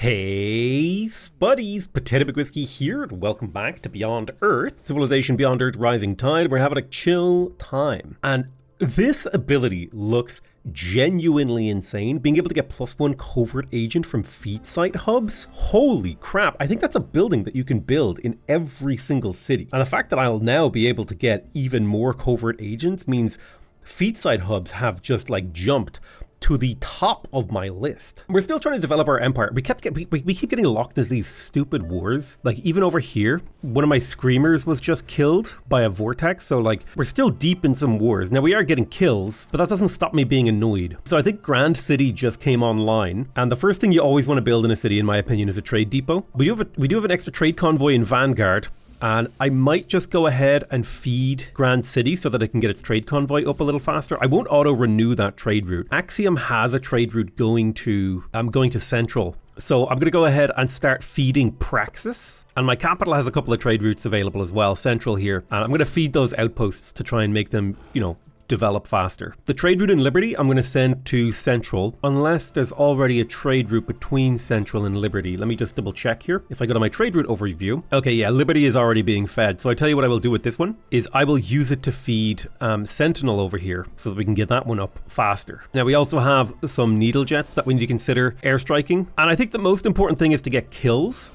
Hey, Spuddies, Potato Big Whiskey here, and welcome back to Beyond Earth, Civilization Beyond Earth Rising Tide. We're having a chill time. And this ability looks genuinely insane. Being able to get +1 covert agent from feed site hubs. Holy crap, I think that's a building that you can build in every single city. And the fact that I'll now be able to get even more covert agents means feed site hubs have just like jumped to the top of my list. We're still trying to develop our empire. We keep getting locked into these stupid wars. Like even over here, one of my screamers was just killed by a vortex. So like we're still deep in some wars. Now we are getting kills, but that doesn't stop me being annoyed. So I think Grand City just came online. And the first thing you always want to build in a city, in my opinion, is a trade depot. We do have an extra trade convoy in Vanguard. And I might just go ahead and feed Grand City so that I can get its trade convoy up a little faster. I won't auto-renew that trade route. Axiom has a trade route going to Central. So I'm going to go ahead and start feeding Praxis. And my capital has a couple of trade routes available as well, Central here. And I'm going to feed those outposts to try and make them, develop faster. The trade route in Liberty, I'm going to send to Central, unless there's already a trade route between Central and Liberty. Let me just double check here. If I go to my trade route overview, okay, yeah, Liberty is already being fed. So I tell you what I will do with this one is I will use it to feed Sentinel over here so that we can get that one up faster. Now we also have some needle jets that we need to consider airstriking. And I think the most important thing is to get kills.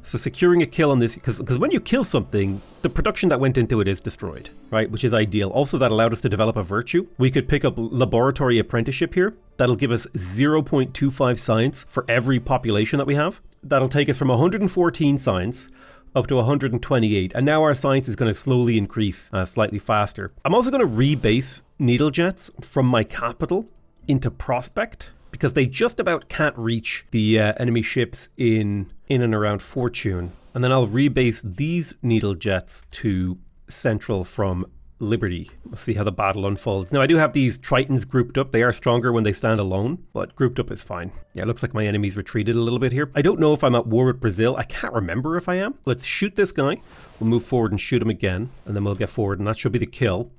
So securing a kill on this, because when you kill something, the production that went into it is destroyed, right? Which is ideal. Also, that allowed us to develop a virtue. We could pick up laboratory apprenticeship here. That'll give us 0.25 science for every population that we have. That'll take us from 114 science up to 128. And now our science is going to slowly increase slightly faster. I'm also going to rebase needle jets from my capital into Prospect, because they just about can't reach the enemy ships in and around Fortune. And then I'll rebase these needle jets to Central from Liberty. We'll see how the battle unfolds. Now I do have these Tritons grouped up. They are stronger when they stand alone, but grouped up is fine. Yeah, it looks like my enemy's retreated a little bit here. I don't know if I'm at war with Brazil. I can't remember if I am. Let's shoot this guy. We'll move forward and shoot him again, and then we'll get forward, and that should be the kill.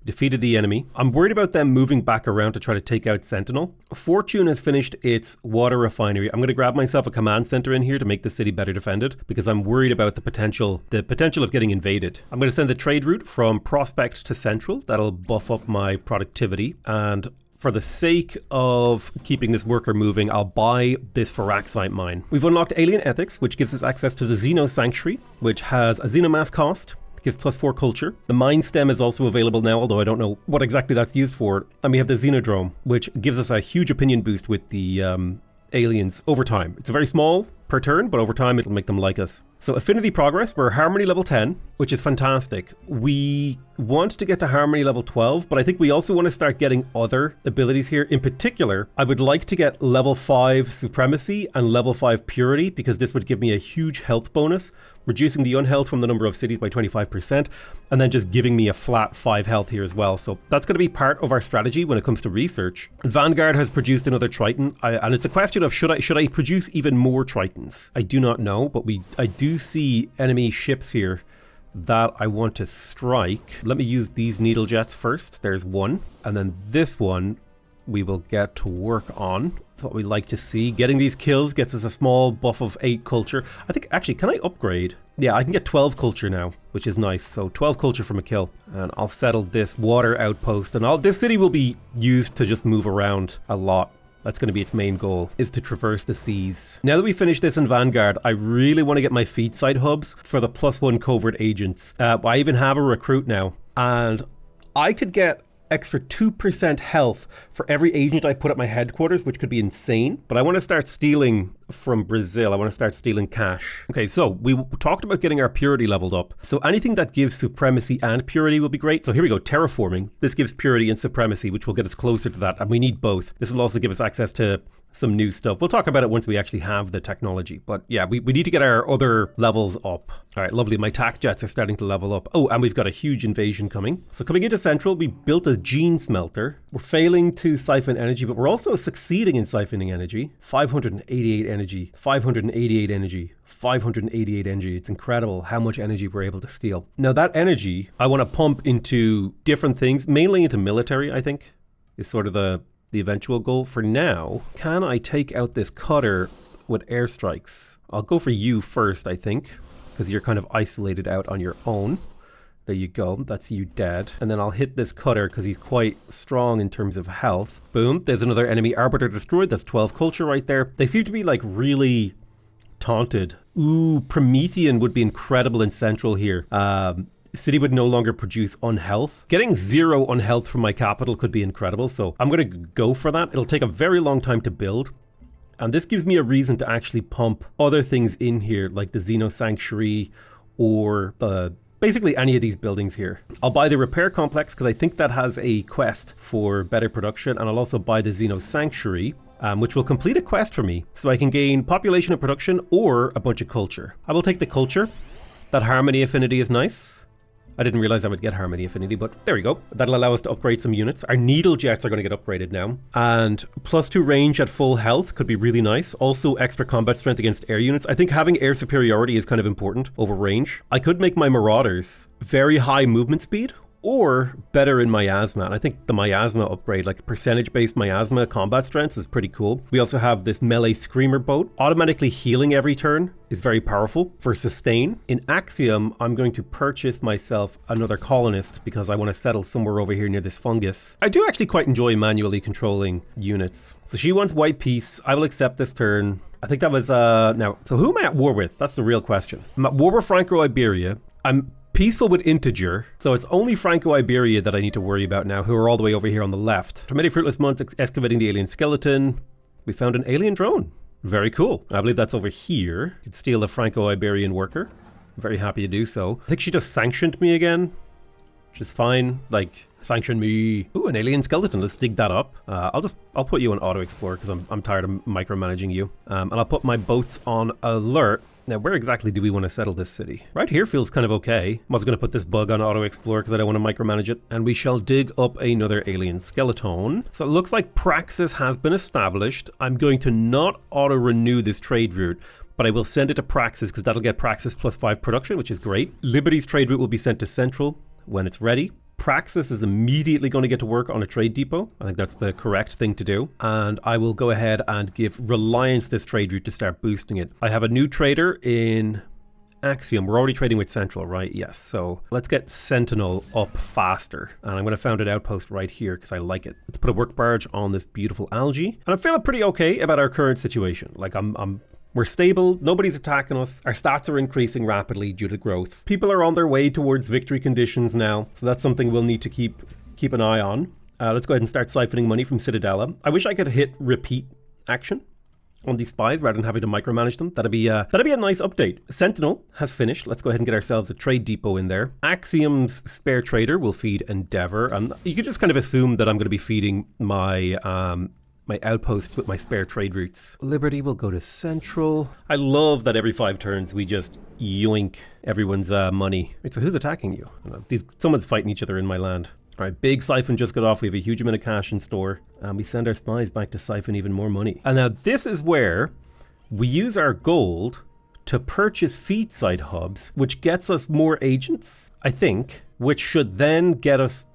Defeated the enemy. I'm worried about them moving back around to try to take out Sentinel. Fortune has finished its water refinery. I'm going to grab myself a command center in here to make the city better defended, because I'm worried about the potential of getting invaded. I'm going to send the trade route from Prospect to Central. That'll buff up my productivity, and for the sake of keeping this worker moving, I'll buy this Firaxite mine. We've unlocked Alien Ethics, which gives us access to the Xeno Sanctuary, which has a Xenomass cost. Gives +4 culture. The mine stem is also available now, although I don't know what exactly that's used for. And we have the Xenodrome, which gives us a huge opinion boost with the aliens over time. It's very small per turn, but over time it'll make them like us. So affinity progress, we're Harmony level 10, which is fantastic. We want to get to Harmony level 12, but I think we also want to start getting other abilities here. In particular, I would like to get level 5 Supremacy and level 5 Purity, because this would give me a huge health bonus, reducing the unhealth from the number of cities by 25%, and then just giving me a flat 5 health here as well. So that's going to be part of our strategy when it comes to research. Vanguard has produced another Triton, and it's a question of should I produce even more Tritons? I do not know, but I do see enemy ships here that I want to strike. Let me use these needle jets first. There's one, and then this one we will get to work on. That's what we like to see. Getting these kills gets us a small buff of 8 culture. I think, actually, can I upgrade? Yeah, I can get 12 culture now, which is nice. So 12 culture from a kill. And I'll settle this water outpost. And this city will be used to just move around a lot. That's going to be its main goal, is to traverse the seas. Now that we finish this in Vanguard, I really want to get my feed site hubs for the +1 covert agents. I even have a recruit now, and I could get extra 2% health for every agent I put at my headquarters, which could be insane. But I want to start stealing from Brazil. I want to start stealing cash. Okay, so we talked about getting our purity leveled up. So anything that gives supremacy and purity will be great. So here we go, terraforming. This gives purity and supremacy, which will get us closer to that. And we need both. This will also give us access to some new stuff. We'll talk about it once we actually have the technology. But yeah, we need to get our other levels up. All right, lovely. My tac jets are starting to level up. Oh, and we've got a huge invasion coming. So coming into Central, we built a gene smelter. We're failing to siphon energy, but we're also succeeding in siphoning energy. 588 energy, 588 energy, 588 energy. It's incredible how much energy we're able to steal. Now that energy, I want to pump into different things, mainly into military, I think, is sort of the eventual goal. For now, can I take out this cutter with airstrikes. I'll go for you first, I think, because you're kind of isolated out on your own. There you go. That's you dead. And then I'll hit this cutter because he's quite strong in terms of health. Boom. There's another enemy arbiter destroyed. That's 12 culture right there. They seem to be like really taunted. Ooh, Promethean would be incredible in central here. City would no longer produce unhealth. Getting 0 unhealth from my capital could be incredible. So I'm going to go for that. It'll take a very long time to build. And this gives me a reason to actually pump other things in here, like the Xeno Sanctuary or basically any of these buildings here. I'll buy the repair complex because I think that has a quest for better production. And I'll also buy the Xeno Sanctuary, which will complete a quest for me. So I can gain population and production or a bunch of culture. I will take the culture. That harmony affinity is nice. I didn't realize I would get harmony affinity, but there we go. That'll allow us to upgrade some units. Our needle jets are going to get upgraded now. And +2 range at full health could be really nice. Also extra combat strength against air units. I think having air superiority is kind of important over range. I could make my marauders very high movement speed or better in miasma. And I think the miasma upgrade, like percentage-based miasma combat strength, is pretty cool. We also have this melee screamer boat. Automatically healing every turn is very powerful for sustain. In Axiom, I'm going to purchase myself another colonist because I want to settle somewhere over here near this fungus. I do actually quite enjoy manually controlling units. So she wants white peace. I will accept this turn. I think that was, now, so who am I at war with? That's the real question. I'm at war with Franco-Iberia. I'm peaceful with Integer, so it's only Franco-Iberia that I need to worry about now, who are all the way over here on the left. Many fruitless months excavating the alien skeleton. We found an alien drone. Very cool. I believe that's over here. Could steal a Franco-Iberian worker. I'm very happy to do so. I think she just sanctioned me again, which is fine. Like, sanction me. Ooh, an alien skeleton. Let's dig that up. I'll put you on auto explore because I'm tired of micromanaging you. And I'll put my boats on alert. Now, where exactly do we want to settle this city? Right here feels kind of okay. I'm also going to put this bug on auto explore because I don't want to micromanage it. And we shall dig up another alien skeleton. So it looks like Praxis has been established. I'm going to not auto renew this trade route, but I will send it to Praxis because that'll get Praxis +5 production, which is great. Liberty's trade route will be sent to Central when it's ready. Praxis is immediately going to get to work on a trade depot. I think that's the correct thing to do. And I will go ahead and give Reliance this trade route to start boosting it. I have a new trader in Axiom. We're already trading with Central, right? Yes. So let's get Sentinel up faster. And I'm going to found an outpost right here because I like it. Let's put a work barge on this beautiful algae. And I'm feeling pretty okay about our current situation. Like we're stable, nobody's attacking us, our stats are increasing rapidly due to growth. People are on their way towards victory conditions now, so that's something we'll need to keep an eye on. Let's go ahead and start siphoning money from Citadella. I wish I could hit repeat action on these spies rather than having to micromanage them. That'd be a nice update. Sentinel has finished. Let's go ahead and get ourselves a trade depot in there. Axiom's spare trader will feed Endeavor. You could just kind of assume that I'm going to be feeding my outposts with my spare trade routes. Liberty will go to Central. I love that every 5 turns we just yoink everyone's money. Wait, so who's attacking you? Someone's fighting each other in my land. All right, big siphon just got off. We have a huge amount of cash in store. And we send our spies back to siphon even more money. And now this is where we use our gold to purchase feed site hubs, which gets us more agents, I think, which should then get us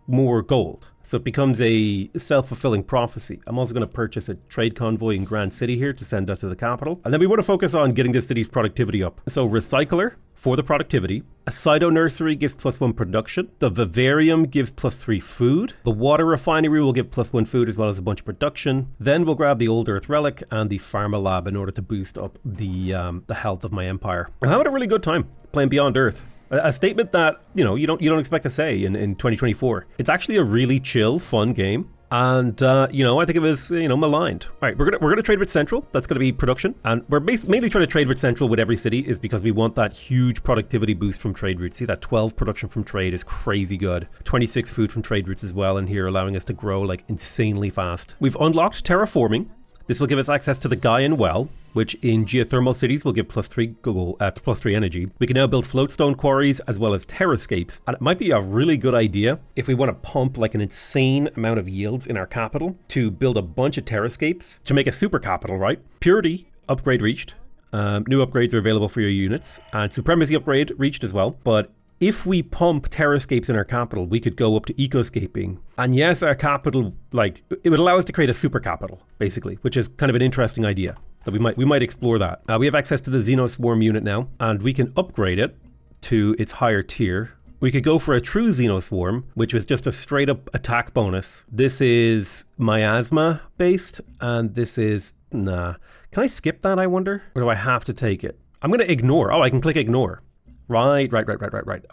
more gold. So it becomes a self-fulfilling prophecy. I'm also going to purchase a trade convoy in Grand City here to send us to the capital. And then we want to focus on getting this city's productivity up. So Recycler for the productivity. A Cyto Nursery gives +1 production. The Vivarium gives +3 food. The Water Refinery will give +1 food as well as a bunch of production. Then we'll grab the Old Earth Relic and the Pharma Lab in order to boost up the health of my empire. I'm having a really good time playing Beyond Earth. A statement that, you don't expect to say in 2024. It's actually a really chill, fun game. And, I think it was, maligned. All right, we're gonna trade with Central. That's going to be production. And we're mainly trying to trade with Central with every city is because we want that huge productivity boost from trade routes. See, that 12 production from trade is crazy good. 26 food from trade routes as well in here, allowing us to grow like insanely fast. We've unlocked terraforming. This will give us access to the Gaian Well, which in geothermal cities will give +3 energy. We can now build floatstone quarries as well as terrascapes. And it might be a really good idea if we want to pump like an insane amount of yields in our capital to build a bunch of terrascapes to make a super capital, right? Purity upgrade reached. New upgrades are available for your units. And supremacy upgrade reached as well. But if we pump terrascapes in our capital, we could go up to ecoscaping. And yes, our capital, it would allow us to create a super capital, basically, which is kind of an interesting idea. So we might explore that. We have access to the Xenoswarm unit now, and we can upgrade it to its higher tier. We could go for a true Xenoswarm, which was just a straight up attack bonus. This is miasma based, and this is, nah. Can I skip that, I wonder? Or do I have to take it? I'm gonna ignore. Oh, I can click ignore. Right.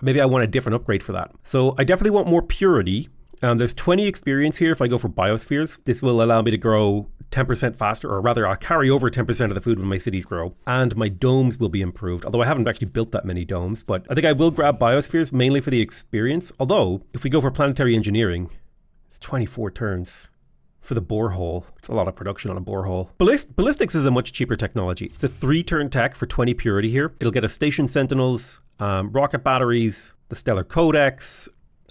Maybe I want a different upgrade for that. So I definitely want more purity. There's 20 experience here if I go for biospheres. This will allow me to grow 10% faster, or rather I'll carry over 10% of the food when my cities grow, and my domes will be improved, although I haven't actually built that many domes. But I think I will grab biospheres mainly for the experience, although if we go for planetary engineering, it's 24 turns for the borehole. It's a lot of production on a borehole. Ballistics is a much cheaper technology. It's a 3-turn tech for 20 purity here. It'll get us station sentinels, rocket batteries, the stellar codex,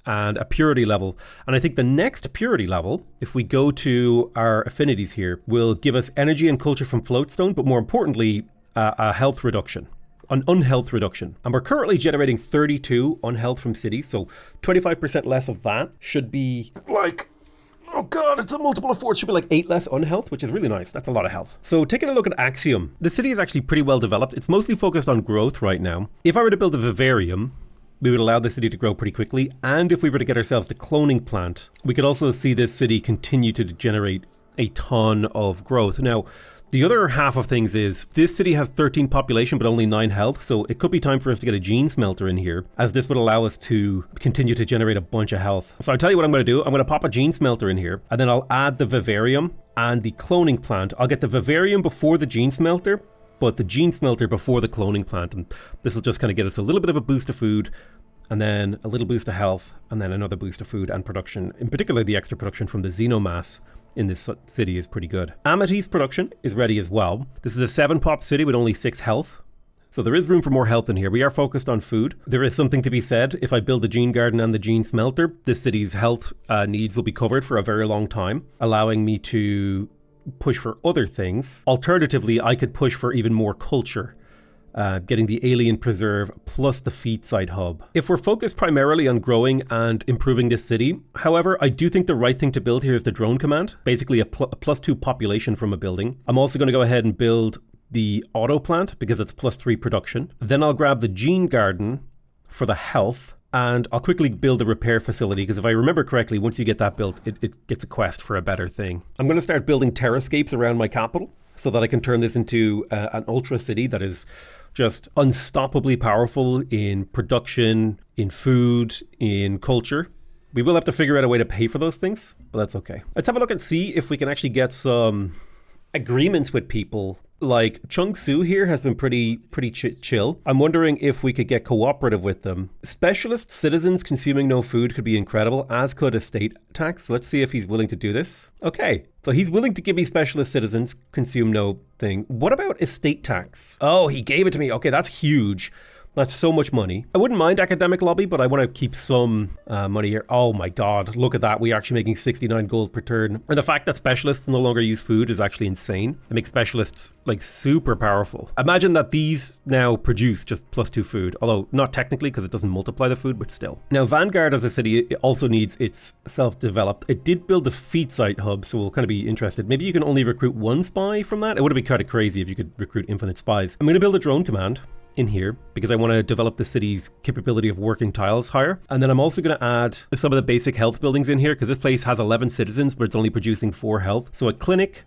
and a purity level. And I think the next purity level, if we go to our affinities here, will give us energy and culture from floatstone, but more importantly, a health reduction, an unhealth reduction. And we're currently generating 32 unhealth from cities, so 25% less of that should be like, oh god, it's a multiple of 4. It should be like 8 less unhealth, which is really nice. That's a lot of health. So taking a look at Axiom, the city is actually pretty well developed. It's mostly focused on growth right now. If I were to build a vivarium, we would allow the city to grow pretty quickly. And if we were to get ourselves the cloning plant, we could also see this city continue to generate a ton of growth. Now, the other half of things is this city has 13 population, but only 9 health. So it could be time for us to get a gene smelter in here, as this would allow us to continue to generate a bunch of health. So I'll tell you what I'm going to do. I'm going to pop a gene smelter in here, and then I'll add the vivarium and the cloning plant. I'll get the vivarium before the gene smelter, but the gene smelter before the cloning plant. And this will just kind of get us a little bit of a boost of food, and then a little boost of health, and then another boost of food and production. In particular, the extra production from the xenomass in this city is pretty good. Amethyst production is ready as well. This is a 7-pop city with only 6 health. So there is room for more health in here. We are focused on food. There is something to be said. If I build the gene garden and the gene smelter, this city's health needs will be covered for a very long time, allowing me to push for other things. Alternatively, I could push for even more culture, getting the alien preserve plus the feed site hub. If we're focused primarily on growing and improving this city, however, I do think the right thing to build here is the drone command, basically a +2 population from a building. I'm also going to go ahead and build the auto plant because it's +3 production. Then I'll grab the gene garden for the health, and I'll quickly build a repair facility, because if I remember correctly, once you get that built, it gets a quest for a better thing. I'm going to start building terrascapes around my capital so that I can turn this into an ultra city that is just unstoppably powerful in production, in food, in culture. We will have to figure out a way to pay for those things, but that's okay. Let's have a look and see if we can actually get some agreements with people. Like Chung Su here has been pretty chill. I'm wondering if we could get cooperative with them. Specialist citizens consuming no food could be incredible, as could estate tax. So let's see if he's willing to do this. Okay, so he's willing to give me specialist citizens consume no thing. What about estate tax? Oh, he gave it to me. Okay, that's huge. That's so much money. I wouldn't mind academic lobby, but I want to keep some money here. Oh my god, look at that. We're actually making 69 gold per turn. And the fact that specialists no longer use food is actually insane. It makes specialists like super powerful. Imagine that these now produce just +2 food, although not technically because it doesn't multiply the food, but still. Now Vanguard as a city, it also needs its self-developed. It did build the feed site hub, so we'll kind of be interested. Maybe you can only recruit 1 spy from that. It would have been kind of crazy if you could recruit infinite spies. I'm going to build a drone command in here because I want to develop the city's capability of working tiles higher. And then I'm also going to add some of the basic health buildings in here because this place has 11 citizens, but it's only producing 4 health. So a clinic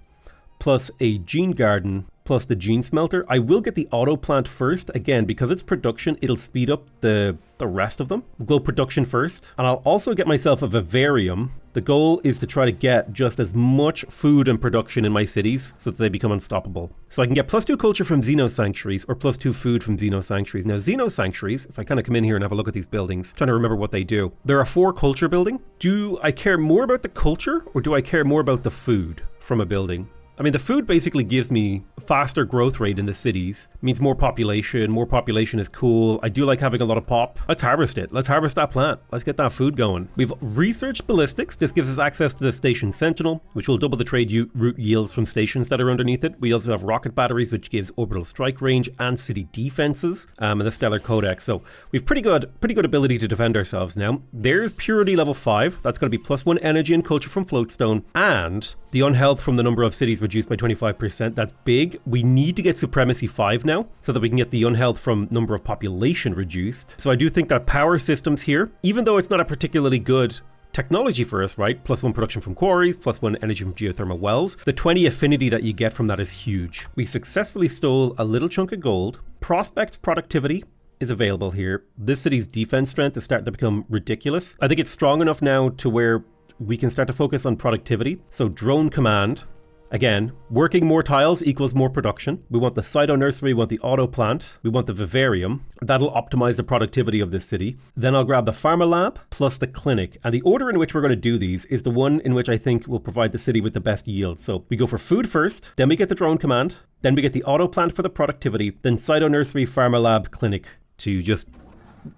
plus a gene garden plus the gene smelter. I will get the auto plant first. Again, because it's production, it'll speed up the rest of them. We'll go production first. And I'll also get myself a vivarium. The goal is to try to get just as much food and production in my cities so that they become unstoppable. So I can get +2 culture from Xenosanctuaries or +2 food from Xenosanctuaries. Now Xenosanctuaries, if I kind of come in here and have a look at these buildings, trying to remember what they do. There are 4 culture building. Do I care more about the culture or do I care more about the food from a building? I mean, the food basically gives me faster growth rate in the cities. It means more population. More population is cool. I do like having a lot of pop. Let's harvest it. Let's harvest that plant. Let's get that food going. We've researched ballistics. This gives us access to the Station Sentinel, which will double the trade route yields from stations that are underneath it. We also have rocket batteries, which gives orbital strike range and city defenses, and the Stellar Codex. So we've pretty good ability to defend ourselves now. There's Purity level 5. That's going to be +1 energy and culture from Floatstone, and the unhealth from the number of cities reduced by 25%. That's big. We need to get Supremacy 5 now so that we can get the unhealth from number of population reduced. So I do think that power systems here, even though it's not a particularly good technology for us, right? +1 production from quarries, +1 energy from geothermal wells. The 20 affinity that you get from that is huge. We successfully stole a little chunk of gold. Prospect productivity is available here. This city's defense strength is starting to become ridiculous. I think it's strong enough now to where we can start to focus on productivity. So drone command. Again, working more tiles equals more production. We want the Cyto Nursery, we want the auto plant, we want the vivarium. That'll optimize the productivity of this city. Then I'll grab the pharma lab plus the clinic. And the order in which we're going to do these is the one in which I think will provide the city with the best yield. So we go for food first, then we get the drone command, then we get the auto plant for the productivity, then Cyto Nursery, pharma lab, clinic to just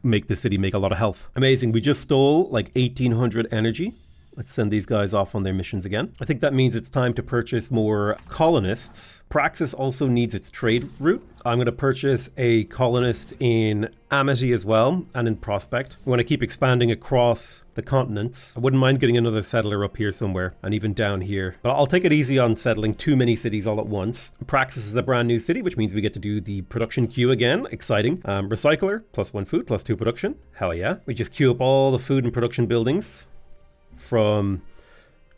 make the city make a lot of health. Amazing. We just stole like 1800 energy. Let's send these guys off on their missions again. I think that means it's time to purchase more colonists. Praxis also needs its trade route. I'm going to purchase a colonist in Amity as well, and in Prospect. We want to keep expanding across the continents. I wouldn't mind getting another settler up here somewhere, and even down here. But I'll take it easy on settling too many cities all at once. Praxis is a brand new city, which means we get to do the production queue again. Exciting. Recycler, +1 food, +2 production. Hell yeah. We just queue up all the food and production buildings from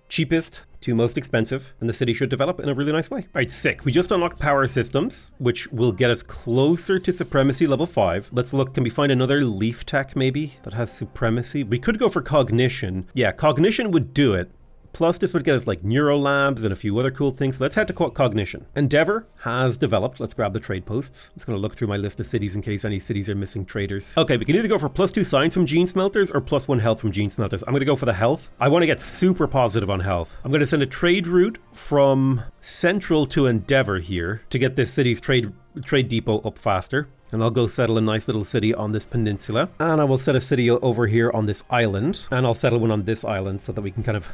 cheapest to most expensive, and the city should develop in a really nice way. All right, sick. We just unlocked power systems, which will get us closer to supremacy level 5. Let's look, can we find another leaf tech maybe that has supremacy? We could go for cognition. Yeah, cognition would do it. Plus, this would get us like neurolabs and a few other cool things. So let's head to cognition. Endeavor has developed. Let's grab the trade posts. It's going to look through my list of cities in case any cities are missing traders. Okay, we can either go for +2 science from gene smelters or +1 health from gene smelters. I'm going to go for the health. I want to get super positive on health. I'm going to send a trade route from Central to Endeavor here to get this city's trade depot up faster. And I'll go settle a nice little city on this peninsula. And I will set a city over here on this island. And I'll settle one on this island so that we can kind of,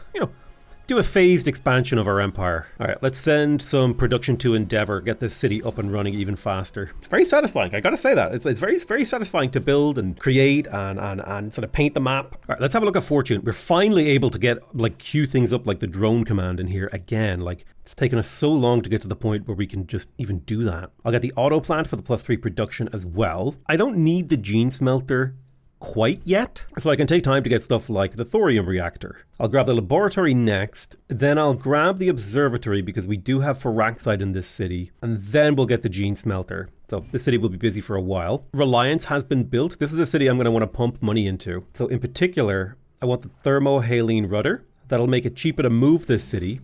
do a phased expansion of our empire. All right, let's send some production to Endeavor, get this city up and running even faster. It's very satisfying, I gotta say that. It's very, very satisfying to build and create and sort of paint the map. All right, let's have a look at Fortune. We're finally able to get, queue things up like the drone command in here again. It's taken us so long to get to the point where we can just even do that. I'll get the auto plant for the +3 production as well. I don't need the gene smelter quite yet, so I can take time to get stuff like the thorium reactor. I'll grab the laboratory next, then I'll grab the observatory because we do have Firaxite in this city, and then we'll get the gene smelter. So this city will be busy for a while. Reliance has been built. This is a city I'm going to want to pump money into. So in particular, I want the thermohaline rudder. That'll make it cheaper to move this city.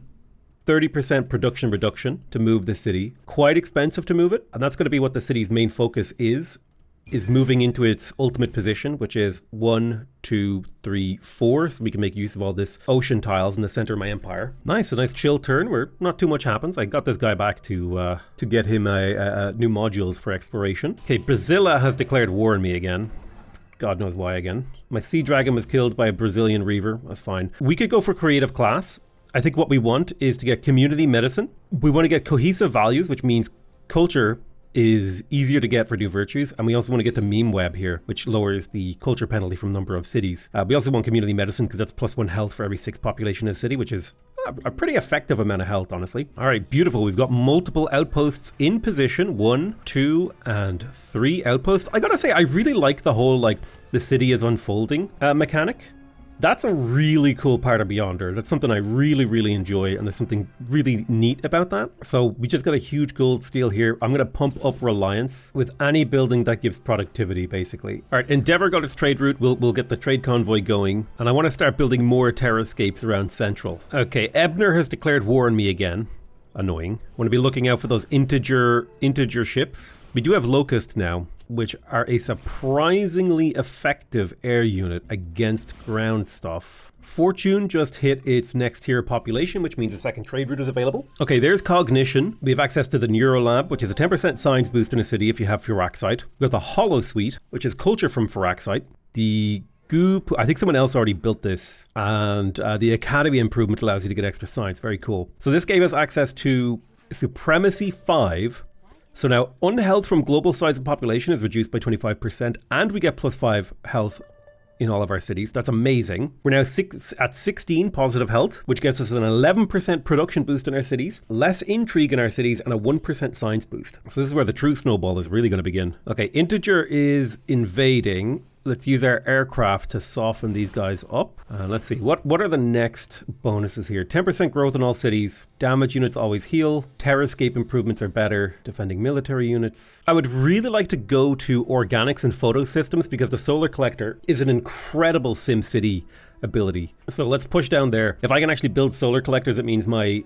30% production reduction to move the city. Quite expensive to move it, and that's going to be what the city's main focus is moving into its ultimate position, which is 1, 2, 3, 4. So we can make use of all this ocean tiles in the center of my empire. Nice, a nice chill turn where not too much happens. I got this guy back to get him new modules for exploration. Okay, Brazilla has declared war on me again. God knows why again. My sea dragon was killed by a Brazilian reaver. That's fine. We could go for creative class. I think what we want is to get community medicine. We want to get cohesive values, which means culture is easier to get for new virtues, and we also want to get to meme web here, which lowers the culture penalty from number of cities. We also want community medicine because that's +1 health for every 6 population in a city, which is a pretty effective amount of health, honestly. All right, beautiful. We've got multiple outposts in position. 1, 2, and 3 outposts. I gotta say, I really like the whole the city is unfolding mechanic. That's a really cool part of Beyonder. That's something I really, really enjoy, and there's something really neat about that. So we just got a huge gold steal here. I'm going to pump up Reliance with any building that gives productivity, basically. All right, Endeavor got its trade route. We'll get the trade convoy going, and I want to start building more terrascapes around Central. Okay, Ebner has declared war on me again. Annoying. Want to be looking out for those integer ships. We do have Locust now, which are a surprisingly effective air unit against ground stuff. Fortune just hit its next tier population, which means a second trade route is available. Okay, there's Cognition. We have access to the Neurolab, which is a 10% science boost in a city if you have Firaxite. We've got the Hollow Suite, which is culture from Firaxite. The Goop, I think someone else already built this, and the Academy improvement allows you to get extra science. Very cool. So this gave us access to Supremacy 5. So now unhealth from global size of population is reduced by 25%, and we get +5 health in all of our cities. That's amazing. We're now at 16 positive health, which gets us an 11% production boost in our cities, less intrigue in our cities, and a 1% science boost. So this is where the true snowball is really going to begin. Okay, Integer is invading. Let's use our aircraft to soften these guys up. Let's see, what are the next bonuses here? 10% growth in all cities. Damage units always heal. Terrascape improvements are better. Defending military units. I would really like to go to organics and photo systems because the solar collector is an incredible SimCity ability. So let's push down there. If I can actually build solar collectors, it means my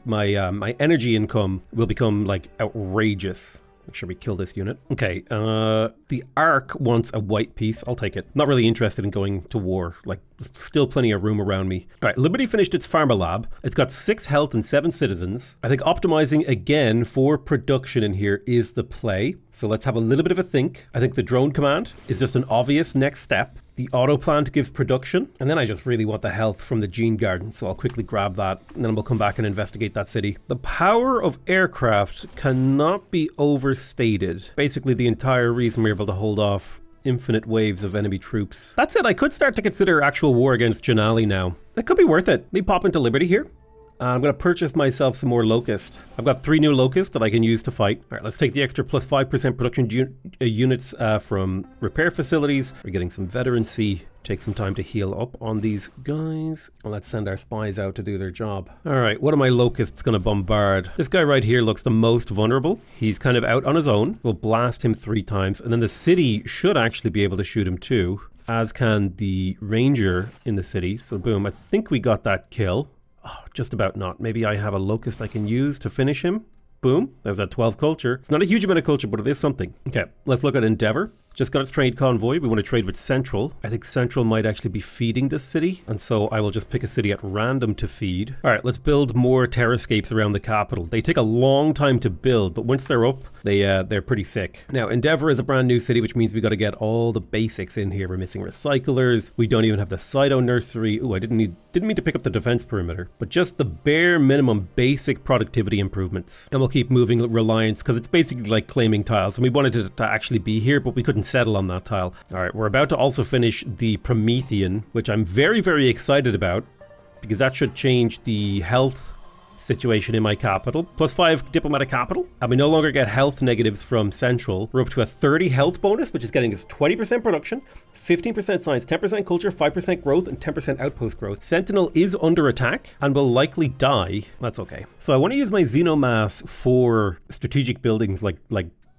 energy income will become like outrageous. Make sure we kill this unit. Okay, the Ark wants a white piece. I'll take it. Not really interested in going to war. Like, still plenty of room around me. All right, Liberty finished its Pharma Lab. It's got 6 health and 7 citizens. I think optimizing again for production in here is the play. So let's have a little bit of a think. I think the drone command is just an obvious next step. The auto plant gives production, and then I just really want the health from the gene garden, so I'll quickly grab that, and then we'll come back and investigate that city. The power of aircraft cannot be overstated. Basically, the entire reason we're able to hold off infinite waves of enemy troops. That's it. I could start to consider actual war against Janali now. That could be worth it. Let me pop into Liberty here. I'm going to purchase myself some more Locust. I've got 3 new Locusts that I can use to fight. All right, let's take the extra plus 5% production units from repair facilities. We're getting some veterancy. Take some time to heal up on these guys. And let's send our spies out to do their job. All right, what are my Locusts going to bombard? This guy right here looks the most vulnerable. He's kind of out on his own. We'll blast him 3 times. And then the city should actually be able to shoot him too, as can the ranger in the city. So boom, I think we got that kill. Oh, just about not. Maybe I have a Locust I can use to finish him. Boom. There's that 12 culture. It's not a huge amount of culture, but it is something. Okay, let's look at Endeavor. Just got its trade convoy. We want to trade with Central. I think Central might actually be feeding this city. And so I will just pick a city at random to feed. All right, let's build more terrascapes around the capital. They take a long time to build, but once they're up, they're pretty sick. Now, Endeavor is a brand new city, which means we got to get all the basics in here. We're missing recyclers. We don't even have the Cyto nursery. Ooh, I didn't mean to pick up the defense perimeter, but just the bare minimum basic productivity improvements. And we'll keep moving Reliance because it's basically like claiming tiles. And we wanted it to actually be here, but we couldn't settle on that tile. All right, we're about to also finish the Promethean, which I'm very, very excited about because that should change the health situation in my capital. Plus 5 diplomatic capital. And we no longer get health negatives from Central. We're up to a 30 health bonus, which is getting us 20% production, 15% science, 10% culture, 5% growth, and 10% outpost growth. Sentinel is under attack and will likely die. That's okay. So I want to use my Xenomass for strategic buildings like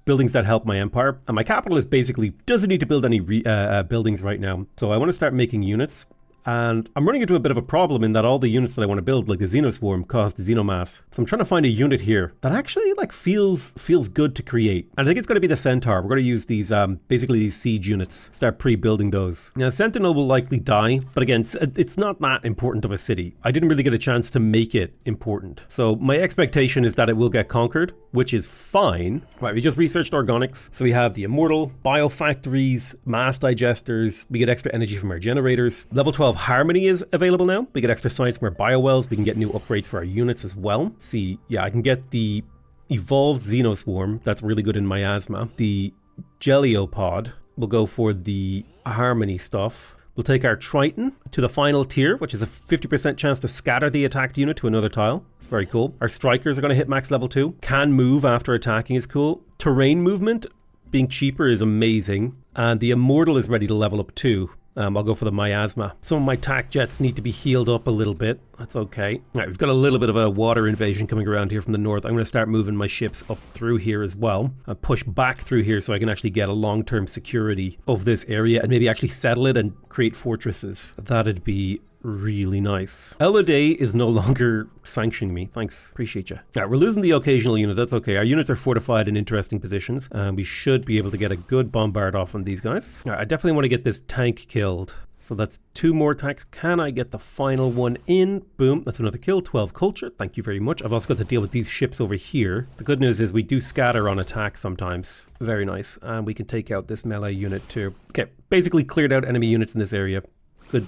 buildings that help my empire. And my capital is basically doesn't need to build any buildings right now. So I want to start making units. And I'm running into a bit of a problem in that all the units that I want to build, like the Xenoswarm, cost the Xenomass. So I'm trying to find a unit here that actually like feels good to create. And I think it's going to be the Centaur. We're going to use these, basically these siege units, start pre-building those. Now, Sentinel will likely die, but again, it's not that important of a city. I didn't really get a chance to make it important. So my expectation is that it will get conquered, which is fine. Right, we just researched organics. So we have the Immortal, biofactories, mass digesters. We get extra energy from our generators. Level 12 Harmony is available now. We get extra science from our biowells. We can get new upgrades for our units as well. See, yeah, I can get the evolved Xenoswarm. That's really good in miasma. The Geliopod will go for the Harmony stuff. We'll take our Triton to the final tier, which is a 50% chance to scatter the attacked unit to another tile. Very cool. Our Strikers are going to hit max level 2. Can move after attacking is cool. Terrain movement being cheaper is amazing. And the Immortal is ready to level up too. I'll go for the miasma. Some of my tac jets need to be healed up a little bit. That's okay. All right, we've got a little bit of a water invasion coming around here from the north. I'm going to start moving my ships up through here as well. I'll push back through here so I can actually get a long-term security of this area and maybe actually settle it and create fortresses. That'd be really nice. Elodie is no longer sanctioning me. Thanks. Appreciate you. All right, we're losing the occasional unit. That's okay. Our units are fortified in interesting positions. And we should be able to get a good bombard off on these guys. All right, I definitely want to get this tank killed. So that's 2 more tanks. Can I get the final one in? Boom. That's another kill. 12 culture. Thank you very much. I've also got to deal with these ships over here. The good news is we do scatter on attack sometimes. Very nice. And we can take out this melee unit too. Okay, basically cleared out enemy units in this area.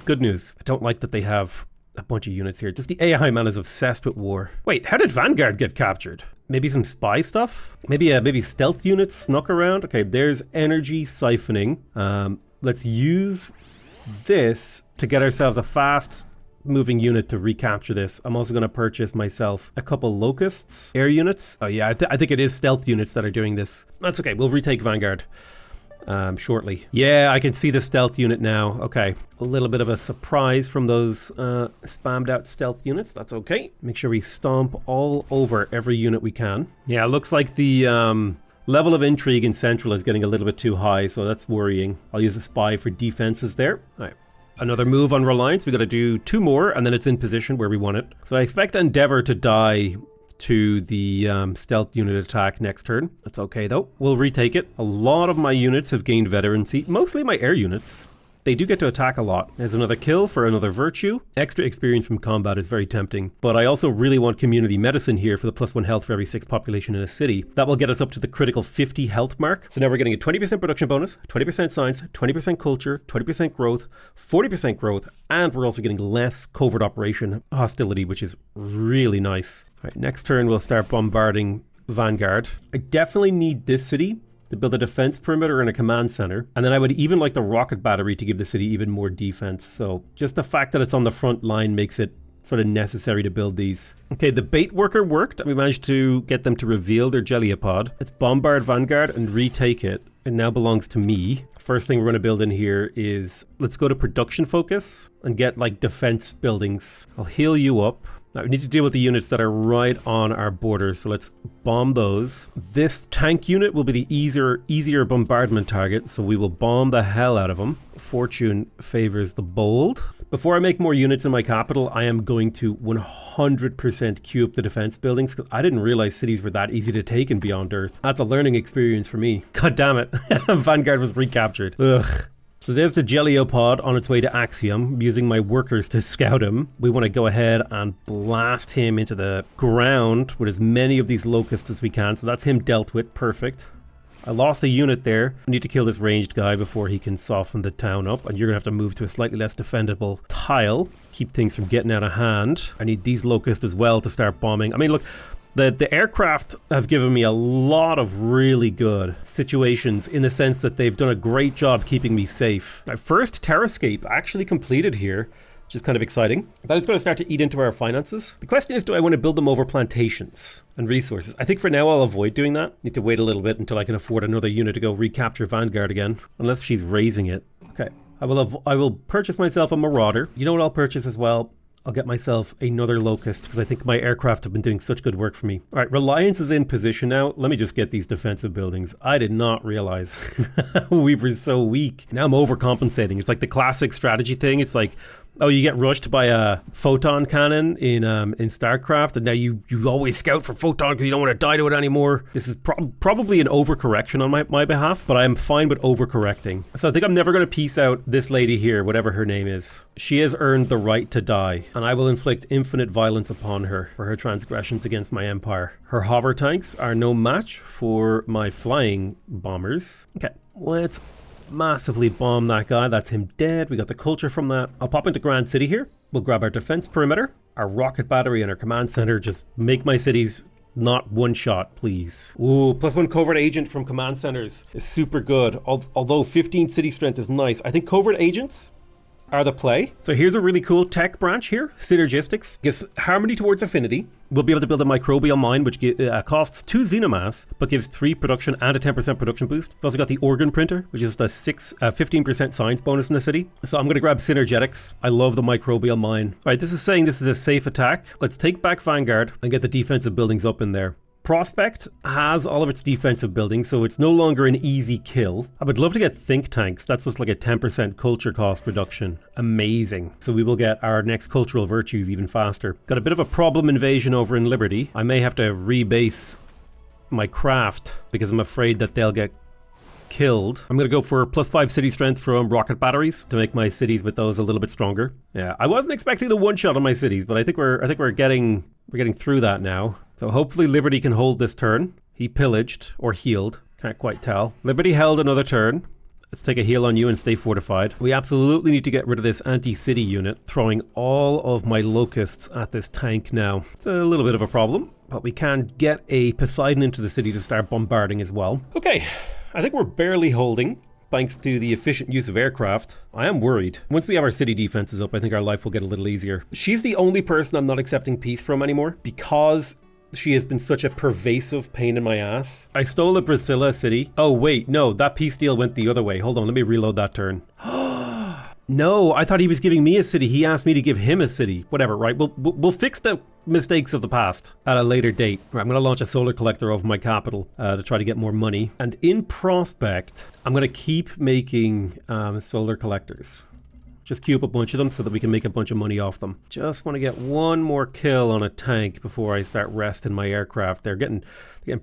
Good news. I don't like that they have a bunch of units here. Just the AI man is obsessed with war. Wait, how did Vanguard get captured? Maybe some spy stuff? Maybe stealth units snuck around? Okay, there's energy siphoning. Let's use this to get ourselves a fast moving unit to recapture this. I'm also going to purchase myself a couple locusts, air units. Oh yeah, I think it is stealth units that are doing this. That's okay, we'll retake Vanguard shortly. Yeah, I can see the stealth unit now. Okay, a little bit of a surprise from those spammed out stealth units. That's okay. Make sure we stomp all over every unit we can. Yeah, it looks like the level of intrigue in Central is getting a little bit too high, so that's worrying. I'll use a spy for defenses there. All right. Another move on Reliance. We got to do 2 more, and then it's in position where we want it. So I expect Endeavor to die to the stealth unit attack next turn. That's okay, though. We'll retake it. A lot of my units have gained veterancy, mostly my air units. They do get to attack a lot. There's another kill for another virtue. Extra experience from combat is very tempting, but I also really want community medicine here for the +1 health for every 6 population in a city. That will get us up to the critical 50 health mark. So now we're getting a 20% production bonus, 20% science, 20% culture, 20% growth, 40% growth, and we're also getting less covert operation hostility, which is really nice. All right, next turn we'll start bombarding Vanguard. I definitely need this city to build a defense perimeter and a command center. And then I would even like the rocket battery to give the city even more defense. So just the fact that it's on the front line makes it sort of necessary to build these. Okay, the bait worker worked. We managed to get them to reveal their Geliopod. Let's bombard Vanguard and retake it. It now belongs to me. First thing we're going to build in here is, let's go to production focus and get like defense buildings. I'll heal you up. Now we need to deal with the units that are right on our border, so let's bomb those. This tank unit will be the easier bombardment target, so we will bomb the hell out of them. Fortune favors the bold. Before I make more units in my capital, I am going to 100% queue up the defense buildings, because I didn't realize cities were that easy to take in Beyond Earth. That's a learning experience for me. God damn it. Vanguard was recaptured. Ugh. So there's the Geliopod on its way to Axiom. I'm using my workers to scout him. We want to go ahead and blast him into the ground with as many of these locusts as we can. So that's him dealt with. Perfect. I lost a unit there. I need to kill this ranged guy before he can soften the town up. And you're going to have to move to a slightly less defendable tile. Keep things from getting out of hand. I need these locusts as well to start bombing. I mean, look, the aircraft have given me a lot of really good situations in the sense that they've done a great job keeping me safe. My first Terrascape actually completed here, which is kind of exciting. That is going to start to eat into our finances. The question is, do I want to build them over plantations and resources? I think for now I'll avoid doing that. Need to wait a little bit until I can afford another unit to go recapture Vanguard again, unless she's raising it. Okay, I will purchase myself a Marauder. You know what I'll purchase as well? I'll get myself another Locust because I think my aircraft have been doing such good work for me. All right, Reliance is in position now. Let me just get these defensive buildings. I did not realize we were so weak. Now I'm overcompensating. It's like the classic strategy thing. It's like, oh, you get rushed by a photon cannon in StarCraft, and now you always scout for photon because you don't want to die to it anymore. This is probably an overcorrection on my behalf, but I'm fine with overcorrecting. So I think I'm never going to piece out this lady here, whatever her name is. She has earned the right to die, and I will inflict infinite violence upon her for her transgressions against my empire. Her hover tanks are no match for my flying bombers. Okay, let's massively bomb that guy. That's him dead. We got the culture from that. I'll pop into Grand City here. We'll grab our defense perimeter, our rocket battery, and our command center. Just make my cities not one shot, please. Ooh, +1 covert agent from command centers is super good. Although 15 city strength is nice. I think covert agents are the play. So here's a really cool tech branch here. Synergistics gives harmony towards affinity. We'll be able to build a microbial mine, which costs 2 xenomass, but gives 3 production and a 10% production boost. We've also got the organ printer, which is a 15% science bonus in the city. So I'm going to grab synergetics. I love the microbial mine. All right, this is saying this is a safe attack. Let's take back Vanguard and get the defensive buildings up in there. Prospect has all of its defensive buildings, so it's no longer an easy kill. I would love to get think tanks. That's just like a 10% culture cost reduction. Amazing. So we will get our next cultural virtues even faster. Got a bit of a problem invasion over in Liberty. I may have to rebase my craft because I'm afraid that they'll get killed. I'm going to go for +5 city strength from rocket batteries to make my cities with those a little bit stronger. Yeah, I wasn't expecting the one shot on my cities, but I think we're getting through that now. So hopefully Liberty can hold this turn. He pillaged or healed. Can't quite tell. Liberty held another turn. Let's take a heal on you and stay fortified. We absolutely need to get rid of this anti-city unit, throwing all of my locusts at this tank now. It's a little bit of a problem, but we can get a Poseidon into the city to start bombarding as well. Okay, I think we're barely holding. thanks to the efficient use of aircraft. I am worried. Once we have our city defenses up, I think our life will get a little easier. She's the only person I'm not accepting peace from anymore because she has been such a pervasive pain in my ass. I stole a Brasilia city. Oh wait, no, that peace deal went the other way. Hold on, let me reload that turn. No, I thought he was giving me a city. He asked me to give him a city. Whatever, right? We'll fix the mistakes of the past at a later date. Right, I'm going to launch a solar collector over my capital to try to get more money. And in prospect, I'm going to keep making solar collectors. Just queue up a bunch of them so that we can make a bunch of money off them. Just want to get one more kill on a tank before I start resting my aircraft. They're getting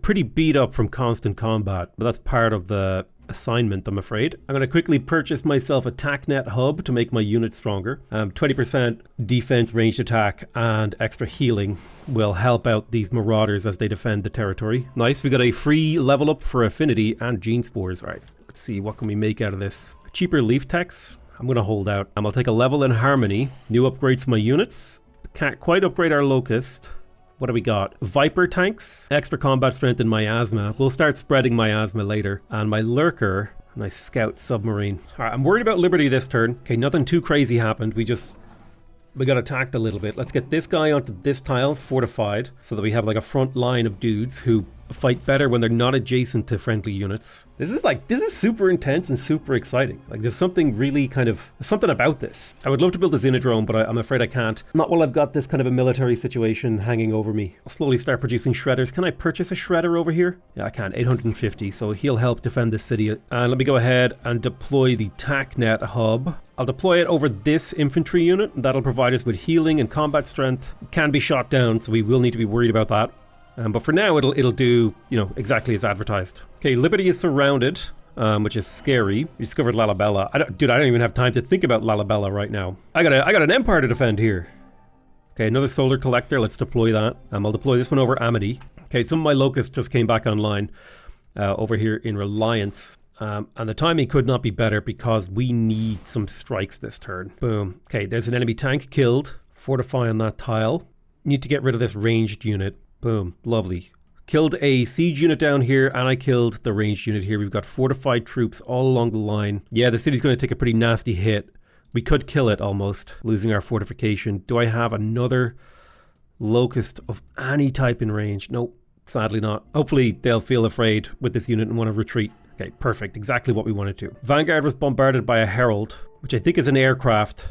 pretty beat up from constant combat, but that's part of the assignment, I'm afraid. I'm going to quickly purchase myself a TACnet hub to make my unit stronger. 20% defense, ranged attack, and extra healing will help out these marauders as they defend the territory. Nice, we got a free level up for affinity and gene spores. All right, let's see, what can we make out of this? Cheaper leaf techs. I'm going to hold out. I'll take a level in harmony. New upgrades to my units. Can't quite upgrade our locust. What do we got? Viper tanks, extra combat strength in miasma. We'll start spreading miasma later. And my lurker, nice scout submarine. All right, I'm worried about Liberty this turn. Okay, nothing too crazy happened. We got attacked a little bit. Let's get this guy onto this tile, fortified, so that we have like a front line of dudes who fight better when they're not adjacent to friendly units. This is super intense and super exciting. Like there's something really something about this. I would love to build a Xenodrome, but I'm afraid I can't. Not while I've got this kind of a military situation hanging over me. I'll slowly start producing shredders. Can I purchase a shredder over here? Yeah, I can. 850, so he'll help defend this city. And let me go ahead and deploy the TACnet hub. I'll deploy it over this infantry unit. That'll provide us with healing and combat strength. It can be shot down, so we will need to be worried about that. But for now, it'll do, exactly as advertised. Okay, Liberty is surrounded, which is scary. We discovered Lalabella. I don't even have time to think about Lalabella right now. I got an empire to defend here. Okay, another solar collector. Let's deploy that. I'll deploy this one over Amity. Okay, some of my locusts just came back online over here in Reliance. And the timing could not be better because we need some strikes this turn. Boom. Okay, there's an enemy tank killed. Fortify on that tile. Need to get rid of this ranged unit. Boom. Lovely. Killed a siege unit down here, and I killed the ranged unit here. We've got fortified troops all along the line. Yeah, the city's going to take a pretty nasty hit. We could kill it almost, losing our fortification. Do I have another locust of any type in range? Nope, sadly not. Hopefully they'll feel afraid with this unit and want to retreat. Okay, perfect. Exactly what we wanted to. Vanguard was bombarded by a herald, which I think is an aircraft.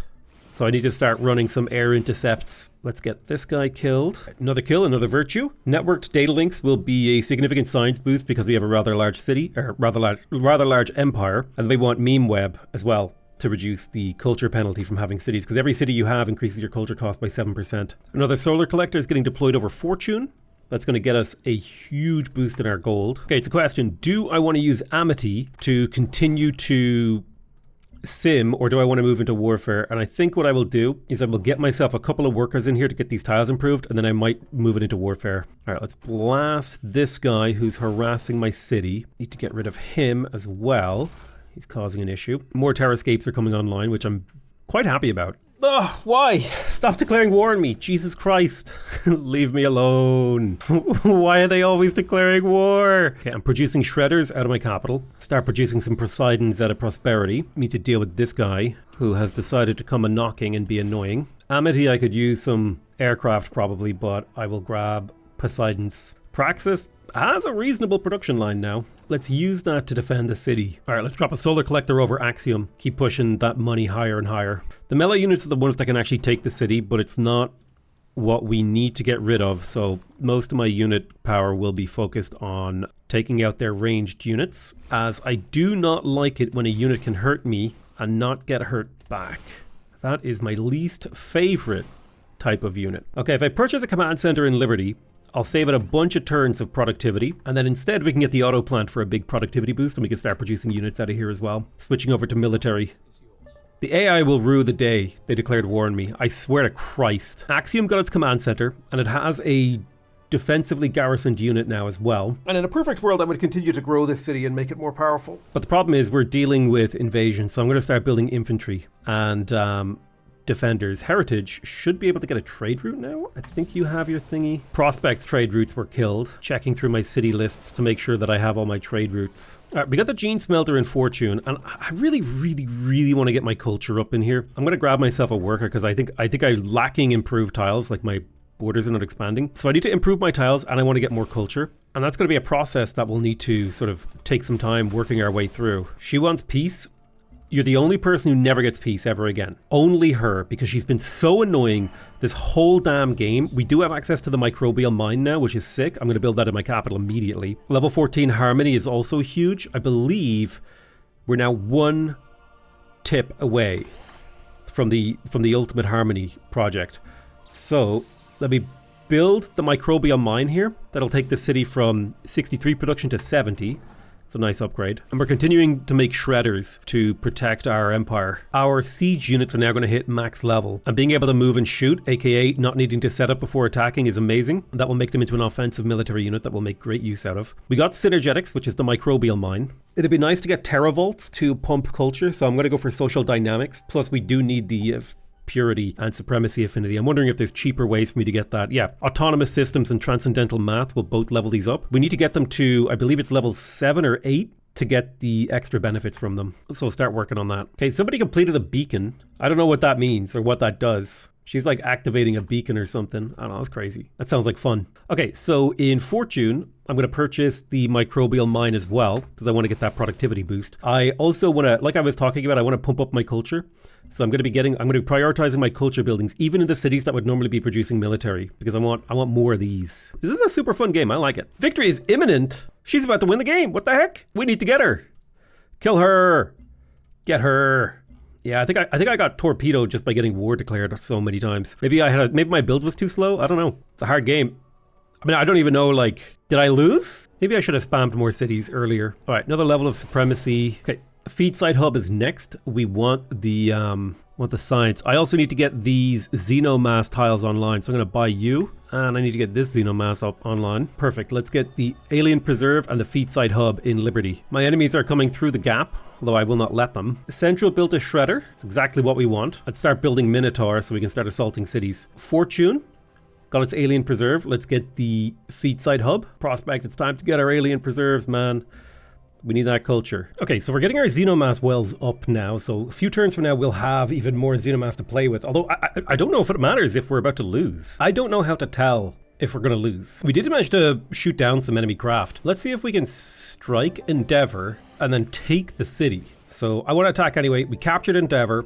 So I need to start running some air intercepts. Let's get this guy killed. Another kill, another virtue. Networked data links will be a significant science boost because we have a rather large city, or rather large empire, and they want meme web as well to reduce the culture penalty from having cities, because every city you have increases your culture cost by 7%. Another solar collector is getting deployed over Fortune. That's going to get us a huge boost in our gold. Okay, it's a question. Do I want to use Amity to continue to sim, or do I want to move into warfare? And I think what I will do is I will get myself a couple of workers in here to get these tiles improved, and then I might move it into warfare. All right, let's blast this guy who's harassing my city. Need to get rid of him as well. He's causing an issue. More terrascapes are coming online, which I'm quite happy about. Ugh, why? Stop declaring war on me. Jesus Christ. Leave me alone. Why are they always declaring war? Okay, I'm producing shredders out of my capital. Start producing some Poseidons out of prosperity. Need to deal with this guy who has decided to come a knocking and be annoying. Amity, I could use some aircraft probably, but I will grab Poseidons. Praxis has a reasonable production line now. Let's use that to defend the city. All right, let's drop a solar collector over Axiom. Keep pushing that money higher and higher. The melee units are the ones that can actually take the city, but it's not what we need to get rid of. So most of my unit power will be focused on taking out their ranged units, as I do not like it when a unit can hurt me and not get hurt back. That is my least favorite type of unit. Okay, if I purchase a command center in Liberty, I'll save it a bunch of turns of productivity, and then instead we can get the auto plant for a big productivity boost, and we can start producing units out of here as well. Switching over to military. The AI will rue the day they declared war on me. I swear to Christ. Axiom got its command center, and it has a defensively garrisoned unit now as well. And in a perfect world, I would continue to grow this city and make it more powerful. But the problem is we're dealing with invasion, so I'm going to start building infantry. And defenders. Heritage should be able to get a trade route now. I think you have your thingy. Prospects trade routes were killed. Checking through my city lists to make sure that I have all my trade routes. All right, we got the Gene Smelter in Fortune, and I really want to get my culture up in here. I'm going to grab myself a worker because I think I'm lacking improved tiles, like my borders are not expanding. So I need to improve my tiles and I want to get more culture. And that's going to be a process that we'll need to sort of take some time working our way through. She wants peace. You're the only person who never gets peace ever again. Only her, because she's been so annoying this whole damn game. We do have access to the microbial mine now, which is sick. I'm going to build that in my capital immediately. Level 14 Harmony is also huge. I believe we're now 1 tip away from the Ultimate Harmony project. So let me build the microbial mine here. That'll take the city from 63 production to 70. It's a nice upgrade. And we're continuing to make shredders to protect our empire. Our siege units are now going to hit max level. And being able to move and shoot, aka not needing to set up before attacking, is amazing. That will make them into an offensive military unit that we'll make great use out of. We got Synergetics, which is the microbial mine. It'd be nice to get Terravolts to pump culture, so I'm going to go for social dynamics. Plus we do need the purity and supremacy affinity. I'm wondering if there's cheaper ways for me to get that. Yeah, autonomous systems and transcendental math will both level these up. We need to get them to, I believe it's level 7 or 8 to get the extra benefits from them. So we'll start working on that. Okay, somebody completed a beacon. I don't know what that means or what that does. She's like activating a beacon or something. I don't know, that's crazy. That sounds like fun. Okay, so in Fortune, I'm going to purchase the microbial mine as well because I want to get that productivity boost. I also want to, like I was talking about, I want to pump up my culture. So I'm going to be prioritizing my culture buildings, even in the cities that would normally be producing military, because I want more of these. This is a super fun game. I like it. Victory is imminent. She's about to win the game. What the heck? We need to get her. Kill her. Get her. Yeah, I think I got torpedoed just by getting war declared so many times. Maybe my build was too slow. I don't know. It's a hard game. I mean, I don't even know, like, did I lose? Maybe I should have spammed more cities earlier. All right, another level of supremacy. Okay, feed site hub is next. We want the science. I also need to get these Xenomass tiles online. So I'm going to buy you, and I need to get this Xenomass up online. Perfect. Let's get the Alien Preserve and the feed site hub in Liberty. My enemies are coming through the gap, although I will not let them. Central built a shredder. It's exactly what we want. Let's start building Minotaur so we can start assaulting cities. Fortune got its Alien Preserve. Let's get the feed site hub. Prospect, it's time to get our Alien Preserves, man. We need that culture. Okay, so we're getting our Xenomass wells up now. So a few turns from now, we'll have even more Xenomass to play with. Although I don't know if it matters if we're about to lose. I don't know how to tell if we're going to lose. We did manage to shoot down some enemy craft. Let's see if we can strike Endeavor and then take the city. So I want to attack anyway. We captured Endeavor.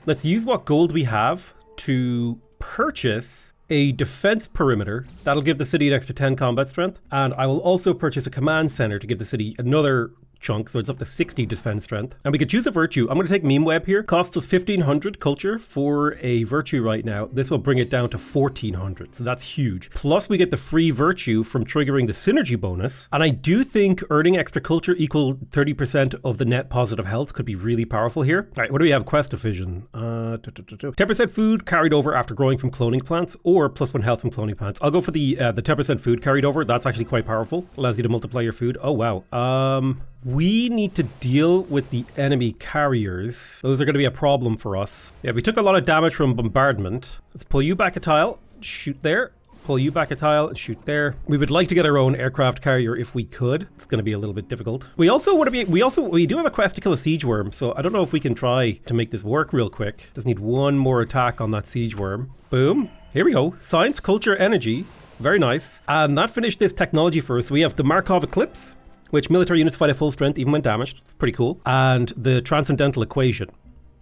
Let's use what gold we have to purchase a defense perimeter. That'll give the city an extra 10 combat strength. And I will also purchase a command center to give the city another chunk, so it's up to 60 defense strength. And we could choose a virtue. I'm going to take Meme Web here. Costs us 1500 culture for a virtue right now. This will bring it down to 1400, so that's huge. Plus we get the free virtue from triggering the synergy bonus. And I do think earning extra culture equal 30% of the net positive health could be really powerful here. All right, what do we have? Quest division. 10% food carried over after growing from cloning plants, or +1 health from cloning plants. I'll go for the 10% food carried over. That's actually quite powerful. Allows you to multiply your food. Oh wow. We need to deal with the enemy carriers. Those are going to be a problem for us. Yeah, we took a lot of damage from bombardment. Let's pull you back a tile, shoot there. Pull you back a tile and shoot there. We would like to get our own aircraft carrier if we could. It's going to be a little bit difficult. We do have a quest to kill a siege worm, so I don't know if we can try to make this work real quick. Just need one more attack on that siege worm. Boom. Here we go. Science, culture, energy. Very nice. And that finished this technology for us. We have the Markov Eclipse, which military units fight at full strength even when damaged. It's pretty cool. And the Transcendental Equation.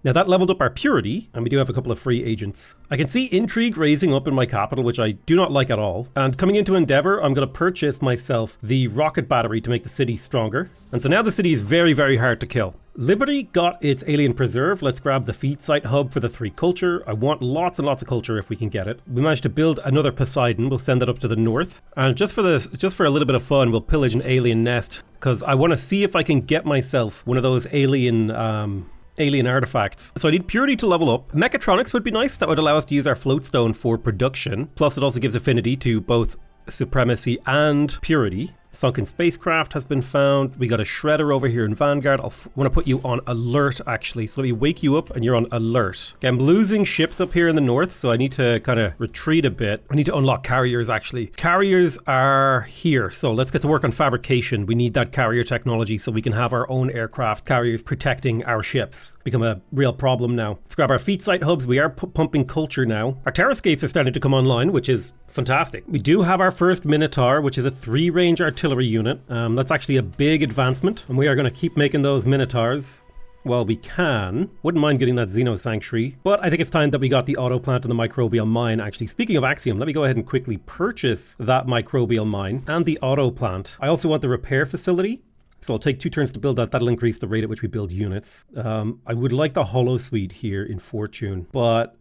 Now that leveled up our purity, and we do have a couple of free agents. I can see intrigue raising up in my capital, which I do not like at all. And coming into Endeavor, I'm going to purchase myself the rocket battery to make the city stronger. And so now the city is very, very hard to kill. Liberty got its Alien Preserve. Let's grab the feed site hub for the 3 culture. I want lots and lots of culture if we can get it. We managed to build another Poseidon. We'll send that up to the north. And just for a little bit of fun, we'll pillage an alien nest, because I want to see if I can get myself one of those alien artifacts. So I need purity to level up. Mechatronics would be nice. That would allow us to use our floatstone for production. Plus it also gives affinity to both supremacy and purity. Sunken spacecraft has been found. We got a shredder over here in Vanguard. I want to put you on alert, actually. So let me wake you up and you're on alert. Okay, I'm losing ships up here in the north, so I need to kind of retreat a bit. I need to unlock carriers, actually. Carriers are here, so let's get to work on fabrication. We need that carrier technology so we can have our own aircraft carriers protecting our ships. Become a real problem now. Let's grab our feed site hubs. We are pumping culture now. Our terrascapes are starting to come online, which is fantastic. We do have our first Minotaur, which is a 3-range artillery unit. That's actually a big advancement, and we are going to keep making those Minotaurs. Well, we can. Wouldn't mind getting that Xeno Sanctuary, but I think it's time that we got the auto plant and the microbial mine. Actually, speaking of Axiom, let me go ahead and quickly purchase that microbial mine and the auto plant. I also want the repair facility. So I'll take 2 turns to build that. That'll increase the rate at which we build units. I would like the holo suite here in Fortune, but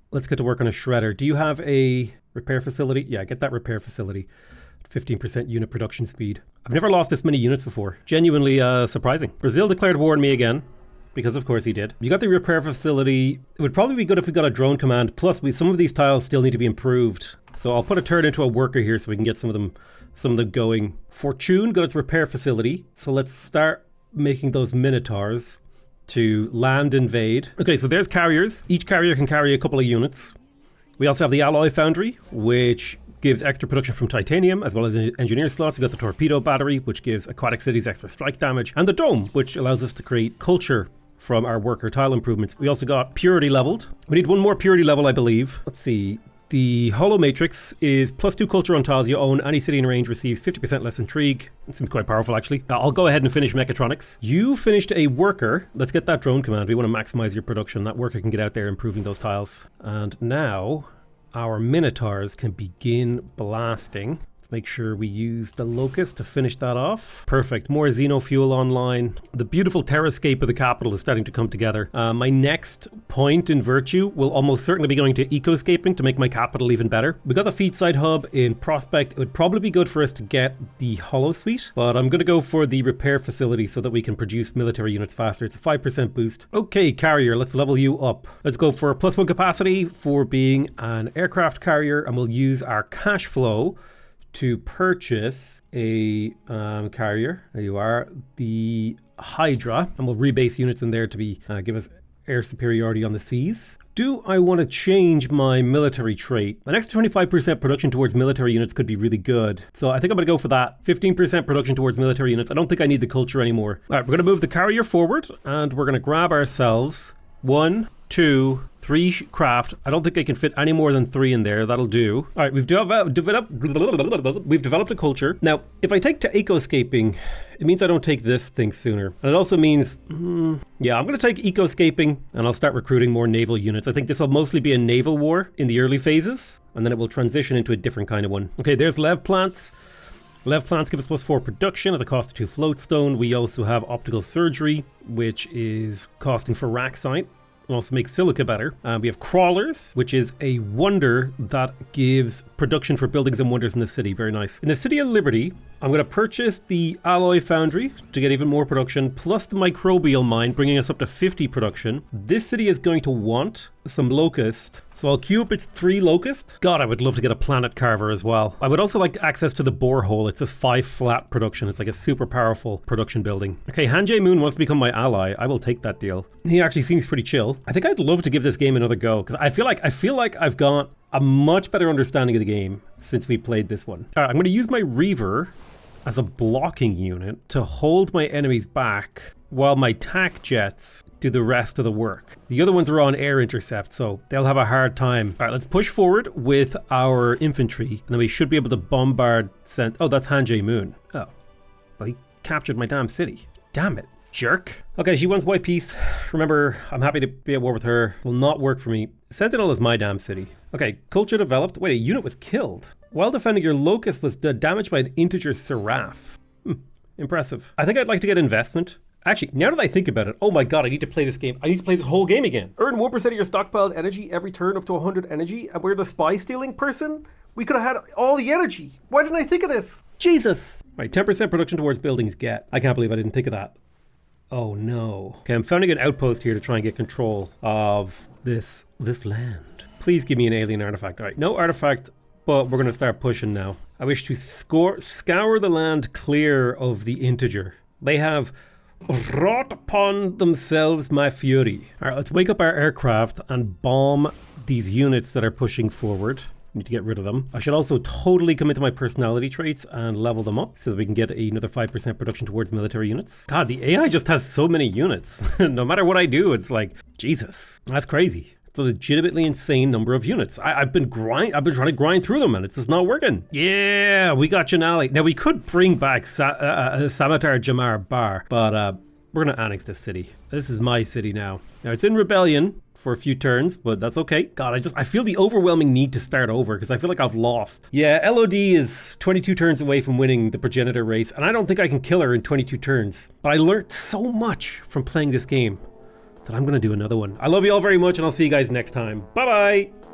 let's get to work on a shredder. Do you have a repair facility? Yeah, get that repair facility. 15% unit production speed. I've never lost this many units before. Genuinely surprising. Brazil declared war on me again, because of course he did. You got the repair facility. It would probably be good if we got a drone command. Plus, some of these tiles still need to be improved. So I'll put a turret into a worker here so we can get some of them going. Fortune got its repair facility. So let's start making those Minotaurs to land invade. Okay, so there's carriers. Each carrier can carry a couple of units. We also have the alloy foundry, which gives extra production from titanium, as well as engineer slots. We got the torpedo battery, which gives aquatic cities extra strike damage, and the dome, which allows us to create culture from our worker tile improvements. We also got purity leveled. We need one more purity level, I believe. Let's see. The Holo Matrix is +2 culture on tiles you own. Any city in range receives 50% less intrigue. It seems quite powerful, actually. I'll go ahead and finish mechatronics. You finished a worker. Let's get that drone command. We want to maximize your production. That worker can get out there improving those tiles. And now our Minotaurs can begin blasting. Make sure we use the Locust to finish that off. Perfect. More Xenofuel online. The beautiful terrascape of the capital is starting to come together. My next point in virtue will almost certainly be going to ecoscaping to make my capital even better. We got the feed site hub in Prospect. It would probably be good for us to get the holo suite, but I'm going to go for the repair facility so that we can produce military units faster. It's a 5% boost. Okay, carrier, let's level you up. Let's go for a +1 capacity for being an aircraft carrier, and we'll use our cash flow to purchase a carrier. There you are, the Hydra, and we'll rebase units in there to be give us air superiority on the seas. Do I want to change my military trait? An extra 25% production towards military units could be really good. So I think I'm going to go for that. 15% production towards military units. I don't think I need the culture anymore. All right, we're going to move the carrier forward, and we're going to grab ourselves 1, 2, 3 craft. I don't think I can fit any more than 3 in there. That'll do. All right, we've developed a culture. Now, if I take to ecoscaping, it means I don't take this thing sooner. And it also means, yeah, I'm going to take ecoscaping and I'll start recruiting more naval units. I think this will mostly be a naval war in the early phases, and then it will transition into a different kind of one. Okay, there's Lev plants. Lev plants give us +4 production at the cost of 2 floatstone. We also have optical surgery, which is costing for Racksite. Also make silica better. We have crawlers, which is a wonder that gives production for buildings and wonders in the city. Very nice. In the City of Liberty, I'm going to purchase the alloy foundry to get even more production, plus the microbial mine, bringing us up to 50 production. This city is going to want some locust, so I'll queue up its 3 locust. God, I would love to get a planet carver as well. I would also like access to the borehole. It's just 5 flat production. It's like a super powerful production building. Okay, Hanjae Moon wants to become my ally. I will take that deal. He actually seems pretty chill. I think I'd love to give this game another go, because I feel like I've got a much better understanding of the game since we played this one. All right, I'm going to use my Reaver as a blocking unit to hold my enemies back while my tac jets do the rest of the work. The other ones are on air intercept, so they'll have a hard time. All right, let's push forward with our infantry, and then we should be able to bombard Oh, that's Hanjae Moon. Oh, well, he captured my damn city. Damn it, jerk. Okay, she wants white peace. Remember, I'm happy to be at war with her. Will not work for me. Sentinel is my damn city. Okay, culture developed. Wait, a unit was killed. While defending, your locust was damaged by an integer seraph. Impressive. I think I'd like to get investment. Actually, now that I think about it, oh my god, I need to play this game. I need to play this whole game again. Earn 1% of your stockpiled energy every turn up to 100 energy, and we're the spy stealing person? We could have had all the energy. Why didn't I think of this? Jesus! Right, 10% production towards buildings get. I can't believe I didn't think of that. Oh no. Okay, I'm founding an outpost here to try and get control of this land. Please give me an alien artifact. All right, no artifact but we're going to start pushing now. I wish to scour the land clear of the integer. They have wrought upon themselves my fury. All right, let's wake up our aircraft and bomb these units that are pushing forward. Need to get rid of them. I should also totally commit to my personality traits and level them up so that we can get another 5% production towards military units. God, the AI just has so many units. No matter what I do, it's like, Jesus, that's crazy. It's a legitimately insane number of units. I've been trying to grind through them and it's just not working. Yeah, we got Janali. Now we could bring back Samatar Jamar Bar, but we're gonna annex this city. This is my city now. Now it's in rebellion for a few turns, but that's okay. God, I feel the overwhelming need to start over because I feel like I've lost. Yeah, LOD is 22 turns away from winning the progenitor race, and I don't think I can kill her in 22 turns. But I learned so much from playing this game that I'm gonna do another one. I love you all very much, and I'll see you guys next time. Bye-bye!